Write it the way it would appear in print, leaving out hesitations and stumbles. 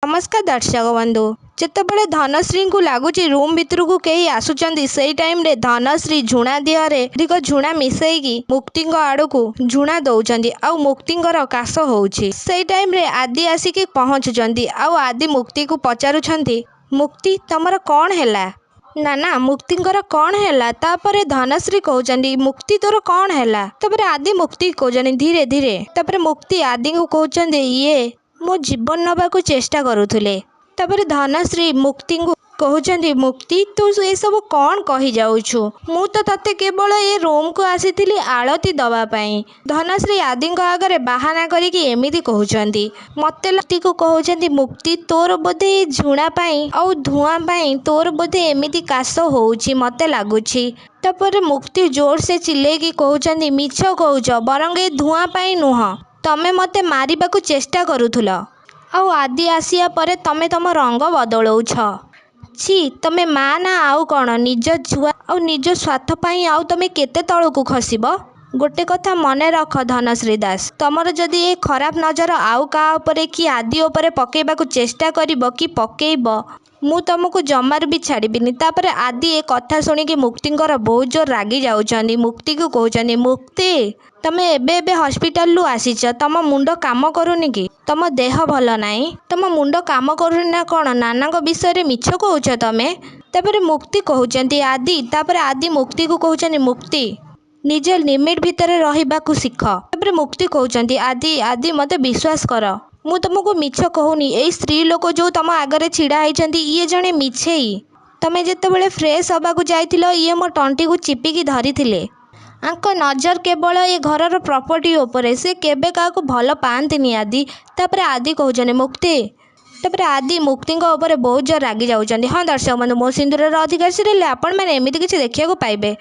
नमस्कार दर्शक बंधु जितेबाला धनश्री को लगुच रूम भितर को कई आसुचंदी से टाइम रे धनश्री झुणा दिहरे अधिक झुणा मिसैकी मुक्ति आड़ को झुणा दौरान आउ मुक्तिर काश होउछि से टाइम रे आदि आसिकी पहुँचुंती आउ आदि मुक्ति को पचारुछंती मुक्ति तमर कौन हैला ना ना मुक्तिर कौन हैला तापरे धनश्री कहउचंदी मुक्ति तोर कौन हैला तापरे आदि मुक्ति कहउचंदी धीरे धीरे तापरे मुक्ति आदि को कहउचंदी ये मो जीवन नबाकू चेष्टा करुले तापरे धनश्री मुक्ति को कहउचंदी मुक्ति तू ये सब कौन कही जाउछु मु तो तते केवल ये रूम को आसीथिली आलती दवा पाई। धनश्री आदि आगे बाहाना करिकी एमिति कहउचंदी मते मुक्ति को कहउचंदी मुक्ति तोर बोधे झुणा पाई आउ धुआं पाई तोर बोधे एमिति काश होउछि मते लागुछि। तापरे मुक्ति जोर से चिल्लेकी कहउचंदी मिछ कहउछ बरंग ए धुआं पाई नुह तमे मते मारिबाकू चेष्टा करुथुल आउ आदि आसिया परे तमे तम रंग बदलौछ छी तमे माँ ना आउ कौन निज छुआ आउ निज स्वार्थ पाई आउ तमे केते तळकू खसिबो। गोटे कथा मने रख धनश्री दास तमर जदि ए खराब नजर आउ का उपरे कि आदि उपरे पकेबाकू चेष्टा करिबो कि पकेइबो मु तुमको जमार भी छाड़बिनी। तापरे आदि ए कथा शुणिकी मुक्तिर बहुत जोर रागी जाउचंदी मुक्ति को कहउचंदी मुक्ति तमे एबे एबे हॉस्पिटल लु आसीच तम मुंड काम करूनी कि तम देह भल नाई तम मुंड काम करूनी ना कौन नाना विषय रे मिछ कहउछ तमे। तापरे मुक्ति कहउचंदी आदि तापरे आदि मुक्ति को कहउचंदी मुक्ति निज लिमिट भितर रहिबाकू सिख। तापरे मुक्ति कहउचंदी आदि आदि मते विश्वास कर मु तुमको मिछ कहूनी ए स्त्री लोक जो तम आगे छिड़ा होती ये जड़े मिछेई तमें जितेबाला फ्रेश हवाक जाइथिलो ये मो टंटी को चिपिकी धरी आंक नजर केवल ये घरर प्रॉपर्टी उपरे से केबे काकू भल पांतिनी आदि। तापरे आदि कहउचंदी मुक्ति तापरे आदि मुक्ति ऊपर बहुत जोर रागी जाउचंदी। हाँ दर्शक बंधु मो सिंदूर अधिकार सीरियल आपण मैंने एमती किसी देखा पाइबे।